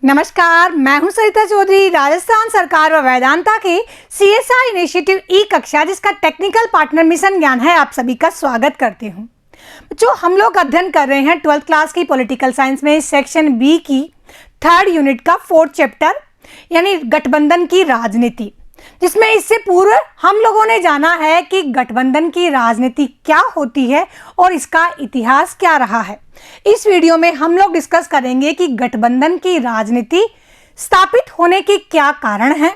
नमस्कार, मैं हूं सरिता चौधरी। राजस्थान सरकार व वेदांता के CSR इनिशिएटिव ई कक्षा, जिसका टेक्निकल पार्टनर मिशन ज्ञान है, आप सभी का स्वागत करती हूं। जो हम लोग अध्ययन कर रहे हैं 12th क्लास की पॉलिटिकल साइंस में सेक्शन बी की 3rd यूनिट का 4th चैप्टर यानी गठबंधन की राजनीति, जिसमें इससे पूर्व हम लोगों ने जाना है कि गठबंधन की राजनीति क्या होती है और इसका इतिहास क्या रहा है। इस वीडियो में हम लोग डिस्कस करेंगे कि गठबंधन की राजनीति स्थापित होने के क्या कारण हैं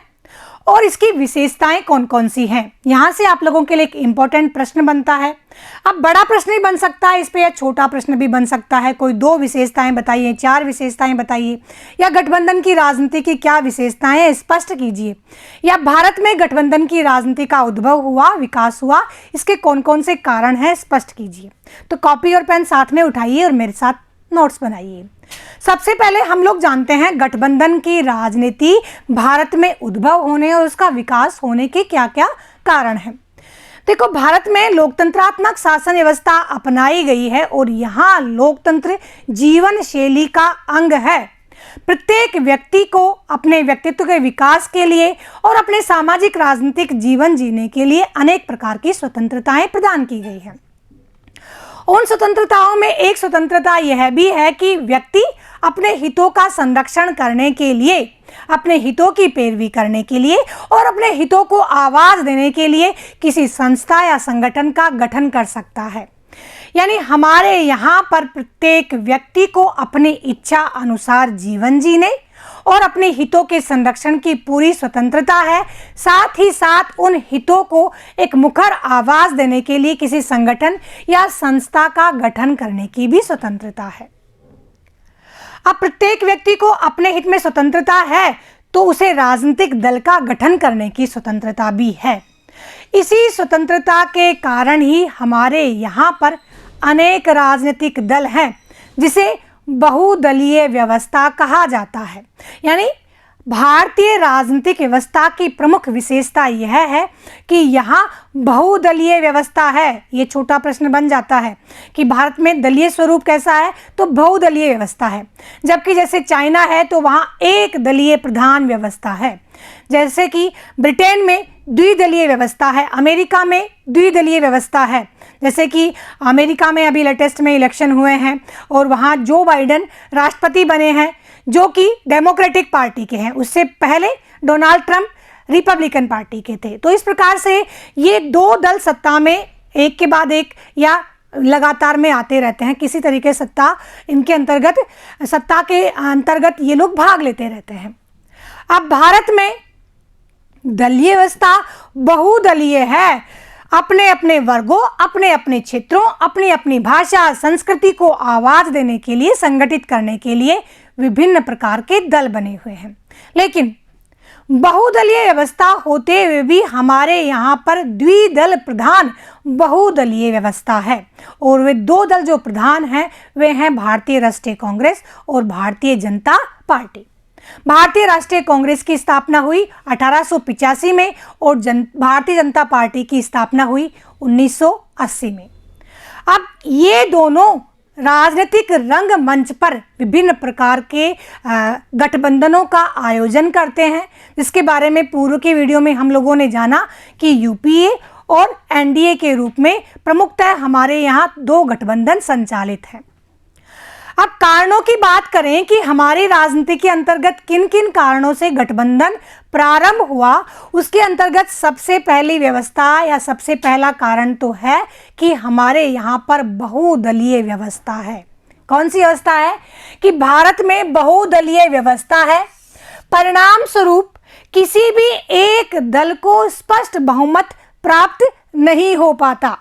और इसकी विशेषताएं कौन कौन सी हैं। यहाँ से आप लोगों के लिए एक इम्पोर्टेंट प्रश्न बनता है। अब बड़ा प्रश्न भी बन सकता है इस पे, या छोटा प्रश्न भी बन सकता है। कोई 2 विशेषताएं बताइए, 4 विशेषताएं बताइए, या गठबंधन की राजनीति की क्या विशेषताएं हैं स्पष्ट कीजिए, या भारत में गठबंधन की राजनीति का उद्भव हुआ, विकास हुआ, इसके कौन कौन से कारण हैं स्पष्ट कीजिए। तो कॉपी और पेन साथ में उठाइए और मेरे साथ नोट्स बनाइए। सबसे पहले हम लोग जानते हैं गठबंधन की राजनीति भारत में उद्भव होने और उसका विकास होने के क्या क्या कारण हैं। देखो, भारत में लोकतंत्रात्मक शासन व्यवस्था अपनाई गई है और यहाँ लोकतंत्र जीवन शैली का अंग है। प्रत्येक व्यक्ति को अपने व्यक्तित्व के विकास के लिए और अपने सामाजिक राजनीतिक जीवन जीने के लिए अनेक प्रकार की स्वतंत्रताएं प्रदान की गई हैं। उन स्वतंत्रताओं में एक स्वतंत्रता यह भी है कि व्यक्ति अपने हितों का संरक्षण करने के लिए, अपने हितों की पैरवी करने के लिए और अपने हितों को आवाज देने के लिए किसी संस्था या संगठन का गठन कर सकता है। यानी हमारे यहाँ पर प्रत्येक व्यक्ति को अपनी इच्छा अनुसार जीवन जीने और अपने हितों के संरक्षण की पूरी स्वतंत्रता है। साथ ही साथ उन हितों को एक मुखर आवाज देने के लिए किसी संगठन या संस्था का गठन करने की भी स्वतंत्रता है। अब प्रत्येक व्यक्ति को अपने हित में स्वतंत्रता है तो उसे राजनीतिक दल का गठन करने की स्वतंत्रता भी है। इसी स्वतंत्रता के कारण ही हमारे यहाँ पर अनेक राजनीतिक दल हैं, जिसे बहुदलीय व्यवस्था कहा जाता है। यानी भारतीय राजनीतिक व्यवस्था की प्रमुख विशेषता यह है कि यहाँ बहुदलीय व्यवस्था है। ये छोटा प्रश्न बन जाता है कि भारत में दलीय स्वरूप कैसा है, तो बहुदलीय व्यवस्था है। जबकि जैसे चाइना है तो वहाँ एक दलीय प्रधान व्यवस्था है। जैसे कि ब्रिटेन में द्विदलीय व्यवस्था है, अमेरिका में द्विदलीय व्यवस्था है। जैसे कि अमेरिका में अभी लेटेस्ट में इलेक्शन हुए हैं और वहाँ जो बाइडेन राष्ट्रपति बने हैं, जो कि डेमोक्रेटिक पार्टी के हैं। उससे पहले डोनाल्ड ट्रंप रिपब्लिकन पार्टी के थे। तो इस प्रकार से ये 2 दल सत्ता में एक के बाद एक या लगातार में आते रहते हैं। किसी तरीके सत्ता के अंतर्गत ये लोग भाग लेते रहते हैं। अब भारत में दलीय व्यवस्था बहुदलीय है। अपने अपने वर्गों, अपने अपने क्षेत्रों, अपनी अपनी भाषा, संस्कृति को आवाज देने के लिए, संगठित करने के लिए विभिन्न प्रकार के दल बने हुए हैं। लेकिन बहुदलीय व्यवस्था होते हुए भी हमारे यहाँ पर द्विदल प्रधान बहुदलीय व्यवस्था है और वे 2 दल जो प्रधान हैं वे हैं भारतीय राष्ट्रीय कांग्रेस और भारतीय जनता पार्टी। भारतीय राष्ट्रीय कांग्रेस की स्थापना हुई 1885 में और भारतीय जनता पार्टी की स्थापना हुई 1980 में। अब ये दोनों राजनीतिक रंगमंच पर विभिन्न प्रकार के गठबंधनों का आयोजन करते हैं, जिसके बारे में पूर्व के वीडियो में हम लोगों ने जाना कि यूपीए और एनडीए के रूप में प्रमुखतः हमारे यहाँ 2 गठबंधन संचालित हैं। अब कारणों की बात करें कि हमारी राजनीति के अंतर्गत किन किन कारणों से गठबंधन प्रारंभ हुआ, उसके अंतर्गत सबसे पहली व्यवस्था या सबसे पहला कारण तो है कि हमारे यहाँ पर बहुदलीय व्यवस्था है। कौन सी व्यवस्था है? कि भारत में बहुदलीय व्यवस्था है। परिणाम स्वरूप किसी भी एक दल को स्पष्ट बहुमत प्राप्त नहीं हो पाता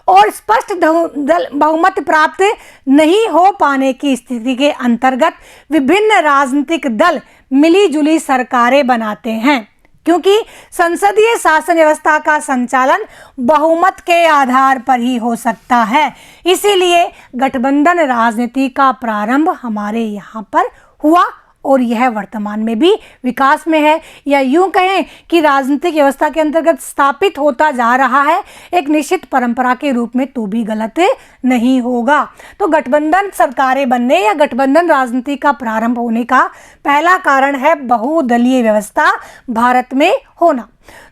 और स्पष्ट बहुमत प्राप्त नहीं हो पाने की स्थिति के अंतर्गत विभिन्न राजनीतिक दल मिलीजुली सरकारें बनाते हैं, क्योंकि संसदीय शासन व्यवस्था का संचालन बहुमत के आधार पर ही हो सकता है। इसीलिए गठबंधन राजनीति का प्रारंभ हमारे यहाँ पर हुआ और यह वर्तमान में भी विकास में है, या यूं कहें कि राजनीतिक व्यवस्था के अंतर्गत स्थापित होता जा रहा है एक निश्चित परंपरा के रूप में, तो भी गलत नहीं होगा। तो गठबंधन सरकारें बनने या गठबंधन राजनीति का प्रारंभ होने का पहला कारण है बहुदलीय व्यवस्था भारत में होना।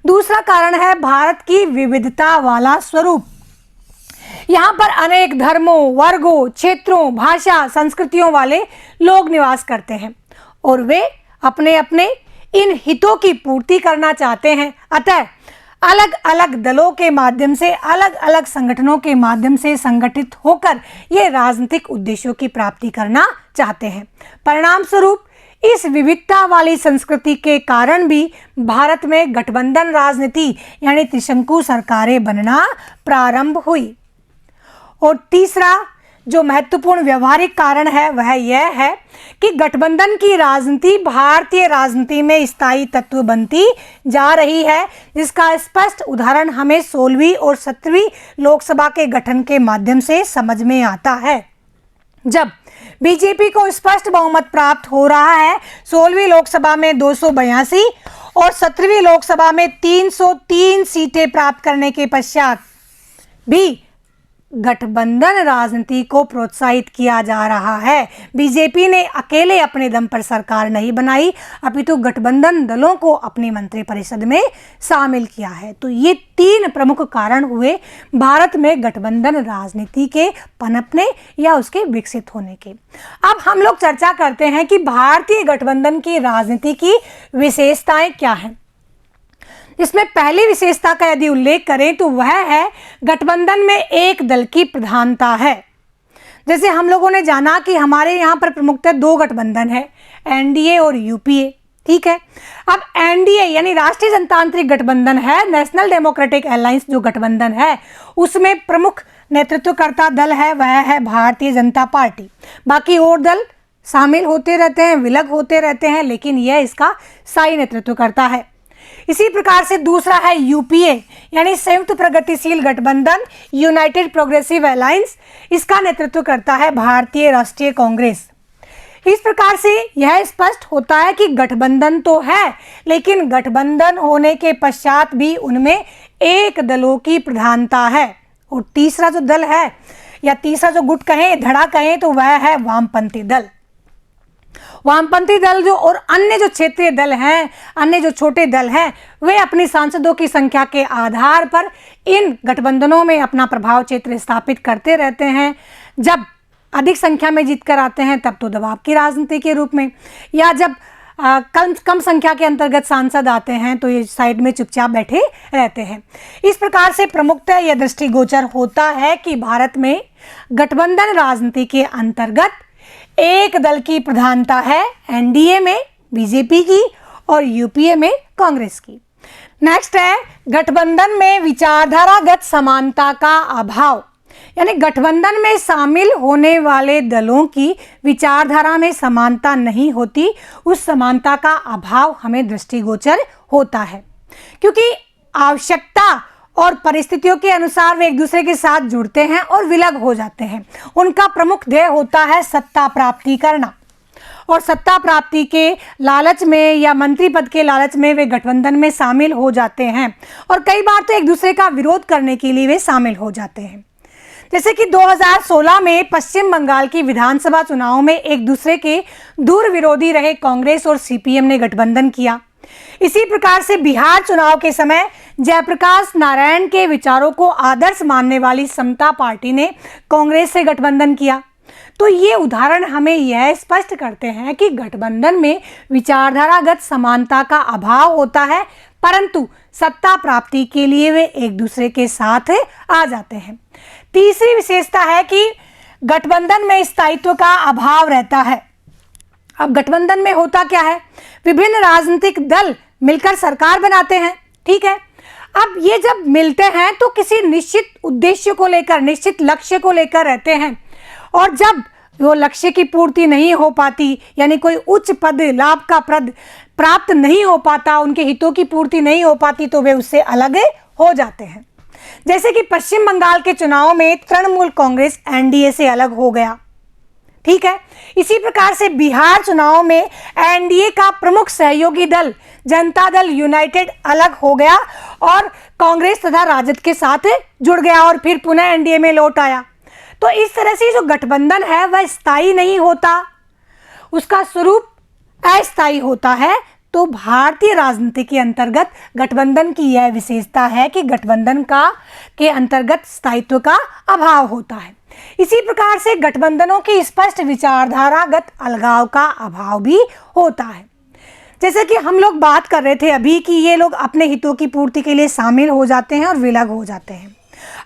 दूसरा कारण है भारत की विविधता वाला स्वरूप। यहाँ पर अनेक धर्मों, वर्गों, क्षेत्रों, भाषा, संस्कृतियों वाले लोग निवास करते हैं और वे अपने अपने इन हितों की पूर्ति करना चाहते हैं। अतः अलग अलग दलों के माध्यम से, अलग अलग संगठनों के माध्यम से संगठित होकर ये राजनीतिक उद्देश्यों की प्राप्ति करना चाहते हैं। परिणाम स्वरूप इस विविधता वाली संस्कृति के कारण भी भारत में गठबंधन राजनीति यानी त्रिशंकु सरकारें बनना प्रारंभ हुई। और तीसरा जो महत्वपूर्ण व्यवहारिक कारण है वह यह है कि गठबंधन की राजनीति भारतीय राजनीति में स्थायी तत्व बनती जा रही है, जिसका स्पष्ट उदाहरण हमें 16वीं और 17वीं लोकसभा के गठन के माध्यम से समझ में आता है। जब बीजेपी को स्पष्ट बहुमत प्राप्त हो रहा है, 16वीं लोकसभा में 282 और 17वीं लोकसभा में 303 सीटें प्राप्त करने के पश्चात भी गठबंधन राजनीति को प्रोत्साहित किया जा रहा है। बीजेपी ने अकेले अपने दम पर सरकार नहीं बनाई, अपितु गठबंधन दलों को अपनी मंत्रिपरिषद में शामिल किया है। तो ये तीन प्रमुख कारण हुए भारत में गठबंधन राजनीति के पनपने या उसके विकसित होने के। अब हम लोग चर्चा करते हैं कि भारतीय गठबंधन की राजनीति की विशेषताएं क्या हैं। इसमें पहली विशेषता का यदि उल्लेख करें तो वह है गठबंधन में एक दल की प्रधानता है। जैसे हम लोगों ने जाना कि हमारे यहाँ पर प्रमुखतः दो गठबंधन है, एनडीए और यूपीए, ठीक है। अब एनडीए यानी राष्ट्रीय जनतांत्रिक गठबंधन है, नेशनल डेमोक्रेटिक अलायंस जो गठबंधन है उसमें प्रमुख नेतृत्वकर्ता दल है वह है भारतीय जनता पार्टी। बाकी और दल शामिल होते रहते हैं, विलग होते रहते हैं, लेकिन यह इसका स्थायी नेतृत्व करता है। इसी प्रकार से दूसरा है यूपीए यानी संयुक्त प्रगतिशील गठबंधन, यूनाइटेड प्रोग्रेसिव अलायंस, इसका नेतृत्व करता है भारतीय राष्ट्रीय कांग्रेस। इस प्रकार से यह स्पष्ट होता है कि गठबंधन तो है, लेकिन गठबंधन होने के पश्चात भी उनमें एक दलों की प्रधानता है। और तीसरा जो दल है या तीसरा जो गुट कहें, धड़ा कहें, तो वह है वामपंथी दल। वामपंथी दल जो और अन्य जो क्षेत्रीय दल हैं, अन्य जो छोटे दल हैं, वे अपनी सांसदों की संख्या के आधार पर इन गठबंधनों में अपना प्रभाव क्षेत्र स्थापित करते रहते हैं। जब अधिक संख्या में जीत कर आते हैं तब तो दबाव की राजनीति के रूप में, या जब कम संख्या के अंतर्गत सांसद आते हैं तो ये साइड में चुपचाप बैठे रहते हैं। इस प्रकार से प्रमुखतः यह दृष्टिगोचर होता है कि भारत में गठबंधन राजनीति के अंतर्गत एक दल की प्रधानता है, एनडीए में बीजेपी की और यूपीए में कांग्रेस की। नेक्स्ट है गठबंधन में विचारधारागत समानता का अभाव, यानी गठबंधन में शामिल होने वाले दलों की विचारधारा में समानता नहीं होती, उस समानता का अभाव हमें दृष्टिगोचर होता है, क्योंकि आवश्यकता और परिस्थितियों के अनुसार वे एक दूसरे के साथ जुड़ते हैं और विलग हो जाते हैं। उनका प्रमुख ध्येय होता है सत्ता प्राप्ति करना, और सत्ता प्राप्ति के लालच में या मंत्री पद के लालच में वे गठबंधन में शामिल हो जाते हैं, और कई बार तो एक दूसरे का विरोध करने के लिए वे शामिल हो जाते हैं। जैसे कि 2016 में पश्चिम बंगाल की विधानसभा चुनाव में एक दूसरे के दूर विरोधी रहे कांग्रेस और सीपीएम ने गठबंधन किया। इसी प्रकार से बिहार चुनाव के समय जयप्रकाश नारायण के विचारों को आदर्श मानने वाली समता पार्टी ने कांग्रेस से गठबंधन किया। तो ये उदाहरण हमें यह स्पष्ट करते हैं कि गठबंधन में विचारधारागत समानता का अभाव होता है, परंतु सत्ता प्राप्ति के लिए वे एक दूसरे के साथ आ जाते हैं। तीसरी विशेषता है कि गठबंधन में स्थायित्व का अभाव रहता है। अब गठबंधन में होता क्या है, विभिन्न राजनीतिक दल मिलकर सरकार बनाते हैं, ठीक है। अब ये जब मिलते हैं तो किसी निश्चित उद्देश्य को लेकर, निश्चित लक्ष्य को लेकर रहते हैं, और जब वो लक्ष्य की पूर्ति नहीं हो पाती, यानी कोई उच्च पद लाभ का पद प्राप्त नहीं हो पाता, उनके हितों की पूर्ति नहीं हो पाती, तो वे उससे अलग हो जाते हैं। जैसे कि पश्चिम बंगाल के चुनाव में तृणमूल कांग्रेस एनडीए से अलग हो गया, ठीक है। इसी प्रकार से बिहार चुनाव में एनडीए का प्रमुख सहयोगी दल जनता दल यूनाइटेड अलग हो गया और कांग्रेस तथा राजद के साथ जुड़ गया और फिर पुनः एनडीए में लौट आया। तो इस तरह से जो गठबंधन है वह स्थायी नहीं होता, उसका स्वरूप अस्थायी होता है। तो भारतीय राजनीति के अंतर्गत गठबंधन की यह विशेषता है कि गठबंधन के अंतर्गत स्थायित्व का अभाव होता है। इसी प्रकार से गठबंधनों की स्पष्ट विचारधारागत अलगाव का अभाव भी होता है। जैसे कि हम लोग बात कर रहे थे अभी कि ये लोग अपने हितों की पूर्ति के लिए शामिल हो जाते हैं और विलग हो जाते हैं।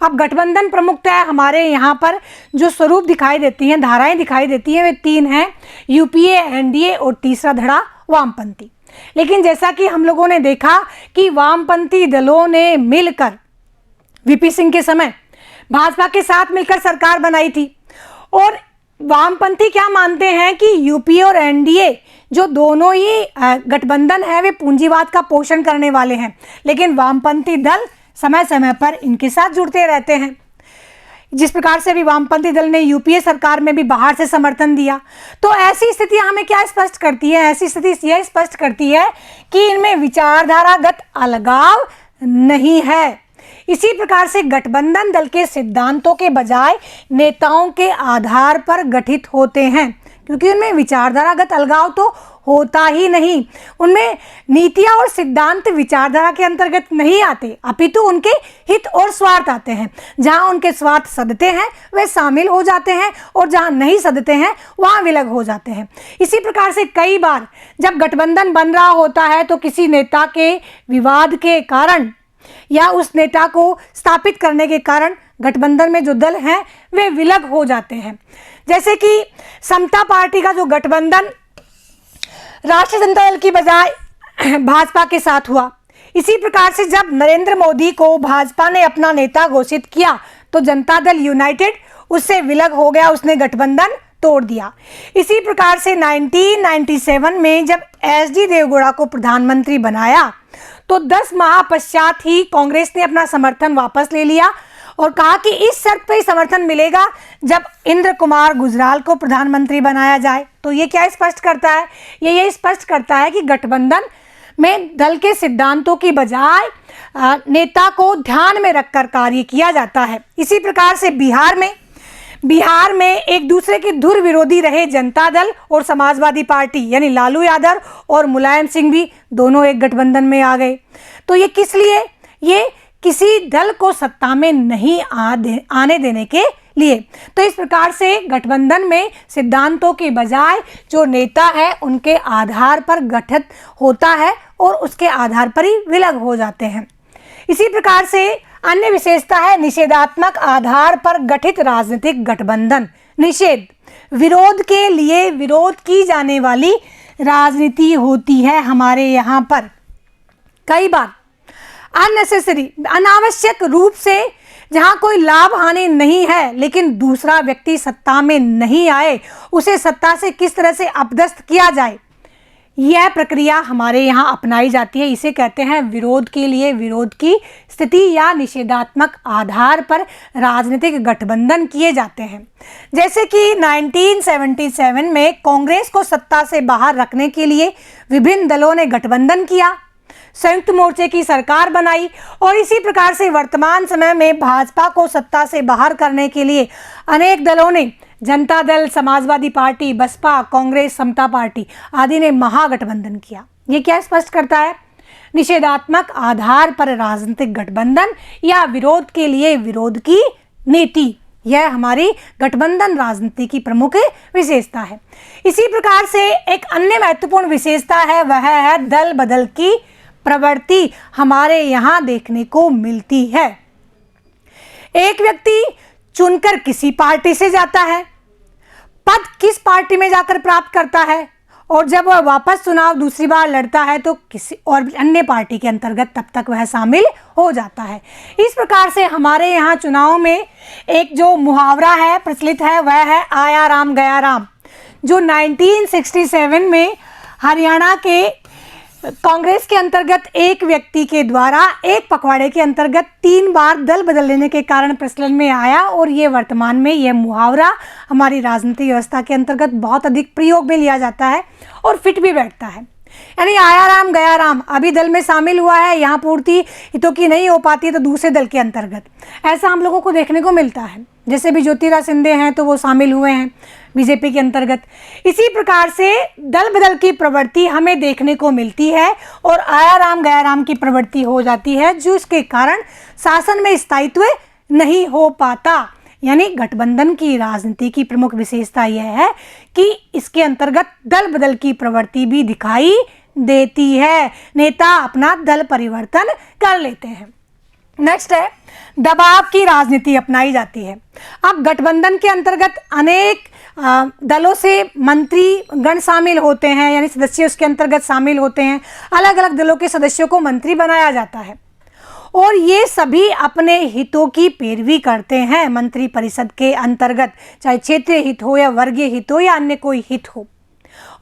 अब गठबंधन प्रमुखतः हमारे यहाँ पर जो स्वरूप दिखाई देती हैं, धाराएं दिखाई देती हैं, वे 3 हैं, यूपीए, एनडीए और तीसरा धड़ा वामपंथी। लेकिन जैसा कि हम लोगों ने देखा कि वामपंथी दलों ने मिलकर वीपी सिंह के समय भाजपा के साथ मिलकर सरकार बनाई थी और वामपंथी क्या मानते हैं कि यूपीए और एनडीए जो दोनों ही गठबंधन है वे पूंजीवाद का पोषण करने वाले हैं, लेकिन वामपंथी दल समय समय पर इनके साथ जुड़ते रहते हैं। जिस प्रकार से भी वामपंथी दल ने यूपीए सरकार में भी बाहर से समर्थन दिया। तो ऐसी स्थितियां हमें क्या स्पष्ट करती है? ऐसी स्थिति यह स्पष्ट करती है कि इनमें विचारधारागत अलगाव नहीं है। इसी प्रकार से गठबंधन दल के सिद्धांतों के बजाय नेताओं के आधार पर गठित होते हैं, क्योंकि उनमें विचारधारागत अलगाव तो होता ही नहीं। उनमें नीतियां और सिद्धांत विचारधारा के अंतर्गत नहीं आते, अपितु उनके हित और स्वार्थ आते हैं। जहां उनके स्वार्थ सधते हैं वे शामिल हो जाते हैं और जहां नहीं सधते हैं वहां विलग हो जाते हैं। इसी प्रकार से कई बार जब गठबंधन बन रहा होता है तो किसी नेता के विवाद के कारण या उस नेता को स्थापित करने के कारण गठबंधन में जो दल हैं वे विलग हो जाते हैं। जैसे कि समता पार्टी का जो गठबंधन राष्ट्रीय जनता दल की बजाय भाजपा के साथ हुआ। इसी प्रकार से जब नरेंद्र मोदी को भाजपा ने अपना नेता घोषित किया तो जनता दल यूनाइटेड उससे विलग हो गया, उसने गठबंधन तोड़ दिया। इसी प्रकार से 1997 में जब एसडी देवगौड़ा को प्रधानमंत्री बनाया तो 10 माह पश्चात ही कांग्रेस ने अपना समर्थन वापस ले लिया और कहा कि इस शर्त पर ही समर्थन मिलेगा जब इंद्र कुमार गुजराल को प्रधानमंत्री बनाया जाए। तो ये क्या स्पष्ट करता है? ये स्पष्ट करता है कि गठबंधन में दल के सिद्धांतों की बजाय नेता को ध्यान में रखकर कार्य किया जाता है। इसी प्रकार से बिहार में एक दूसरे के धुर विरोधी रहे जनता दल और समाजवादी पार्टी यानी लालू यादव और मुलायम सिंह भी दोनों एक गठबंधन में आ गए। तो ये किस लिए? ये किसी दल को सत्ता में नहीं आने देने के लिए। तो इस प्रकार से गठबंधन में सिद्धांतों के बजाय जो नेता है उनके आधार पर गठित होता है और उसके आधार पर ही विलग हो जाते हैं। इसी प्रकार से अन्य विशेषता है निषेधात्मक आधार पर गठित राजनीतिक गठबंधन। निषेध, विरोध के लिए विरोध की जाने वाली राजनीति होती है हमारे यहाँ पर। कई बार अननेसेसरी, अनावश्यक रूप से जहाँ कोई लाभ हानि नहीं है लेकिन दूसरा व्यक्ति सत्ता में नहीं आए, उसे सत्ता से किस तरह से अपदस्थ किया जाए, यह प्रक्रिया हमारे यहाँ अपनाई जाती है। इसे कहते हैं विरोध के लिए विरोध की स्थिति या निषेधात्मक आधार पर राजनीतिक गठबंधन किए जाते हैं। जैसे कि 1977 में कांग्रेस को सत्ता से बाहर रखने के लिए विभिन्न दलों ने गठबंधन किया, संयुक्त मोर्चे की सरकार बनाई और इसी प्रकार से वर्तमान समय में भाजपा को सत्ता से बाहर करने के लिए अनेक दलों ने, जनता दल, समाजवादी पार्टी, बसपा, कांग्रेस, समता पार्टी आदि ने महागठबंधन किया। ये क्या स्पष्ट करता है? निषेधात्मक आधार पर राजनीतिक गठबंधन या विरोध के लिए विरोध की नीति, यह हमारी गठबंधन राजनीति की प्रमुख विशेषता है। इसी प्रकार से एक अन्य महत्वपूर्ण विशेषता है, वह है दल बदल की प्रवृत्ति हमारे यहाँ देखने को मिलती है। एक व्यक्ति चुनकर किसी पार्टी से जाता है, पद किस पार्टी में जाकर प्राप्त करता है और जब वह वापस चुनाव दूसरी बार लड़ता है तो किसी और अन्य पार्टी के अंतर्गत तब तक वह शामिल हो जाता है। इस प्रकार से हमारे यहाँ चुनाव में एक जो मुहावरा है प्रचलित है वह है आया राम गया राम, जो 1967 में हरियाणा के कांग्रेस के अंतर्गत एक व्यक्ति के द्वारा एक पखवाड़े के अंतर्गत 3 बार दल बदल लेने के कारण प्रचलन में आया और ये वर्तमान में यह मुहावरा हमारी राजनीतिक व्यवस्था के अंतर्गत बहुत अधिक प्रयोग में लिया जाता है और फिट भी बैठता है। यानी आया राम गया राम, अभी दल में शामिल हुआ है, यहाँ पूर्ति हितों की नहीं हो पाती है तो दूसरे दल के अंतर्गत, ऐसा हम लोगों को देखने को मिलता है। जैसे भी ज्योतिरादित्य सिंधिया हैं तो वो शामिल हुए हैं बीजेपी के अंतर्गत। इसी प्रकार से दल बदल की प्रवृत्ति हमें देखने को मिलती है और आया राम गया राम की प्रवृत्ति हो जाती है, जो इसके कारण शासन में स्थायित्व नहीं हो पाता। यानी गठबंधन की राजनीति की प्रमुख विशेषता यह है कि इसके अंतर्गत दल बदल की प्रवृत्ति भी दिखाई देती है, नेता अपना दल परिवर्तन कर लेते हैं। नेक्स्ट है दबाव की राजनीति अपनाई जाती है। अब गठबंधन के अंतर्गत अनेक दलों से मंत्री गण शामिल होते हैं, यानी सदस्य उसके अंतर्गत शामिल होते हैं। अलग अलग दलों के सदस्यों को मंत्री बनाया जाता है और ये सभी अपने हितों की पैरवी करते हैं मंत्री परिषद के अंतर्गत, चाहे क्षेत्रीय हित हो या वर्गीय हित हो या अन्य कोई हित हो,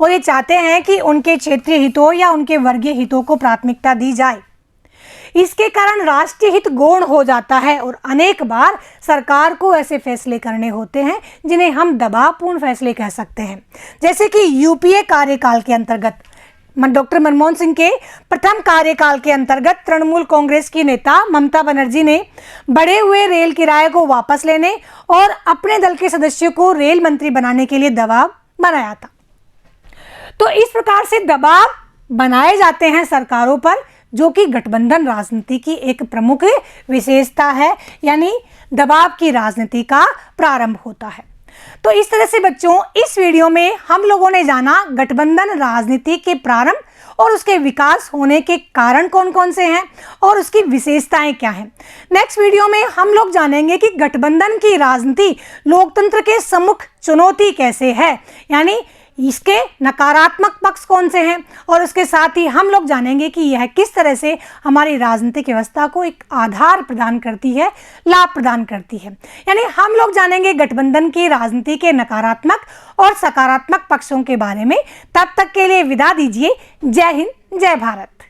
और ये चाहते हैं कि उनके क्षेत्रीय हितों या उनके वर्गीय हितों को प्राथमिकता दी जाए। इसके कारण राष्ट्रीय हित गौण हो जाता है और अनेक बार सरकार को ऐसे फैसले करने होते हैं जिन्हें हम दबावपूर्ण फैसले कह सकते हैं। जैसे कि यूपीए कार्यकाल के अंतर्गत डॉक्टर मनमोहन सिंह के प्रथम कार्यकाल के अंतर्गत तृणमूल कांग्रेस की नेता ममता बनर्जी ने बढ़े हुए रेल किराए को वापस लेने और अपने दल के सदस्यों को रेल मंत्री बनाने के लिए दबाव बनाया था। तो इस प्रकार से दबाव बनाए जाते हैं सरकारों पर, जो कि गठबंधन राजनीति की एक प्रमुख विशेषता है, यानी दबाव की राजनीति का प्रारंभ होता है। तो इस तरह से बच्चों इस वीडियो में हम लोगों ने जाना गठबंधन राजनीति के प्रारंभ और उसके विकास होने के कारण कौन कौन से हैं और उसकी विशेषताएं क्या हैं। नेक्स्ट वीडियो में हम लोग जानेंगे कि गठबंधन की राजनीति लोकतंत्र के सम्मुख चुनौती कैसे है, यानी इसके नकारात्मक पक्ष कौन से हैं, और उसके साथ ही हम लोग जानेंगे कि यह किस तरह से हमारी राजनीतिक व्यवस्था को एक आधार प्रदान करती है, लाभ प्रदान करती है। यानी हम लोग जानेंगे गठबंधन की राजनीति के नकारात्मक और सकारात्मक पक्षों के बारे में। तब तक के लिए विदा दीजिए। जय हिंद, जय भारत।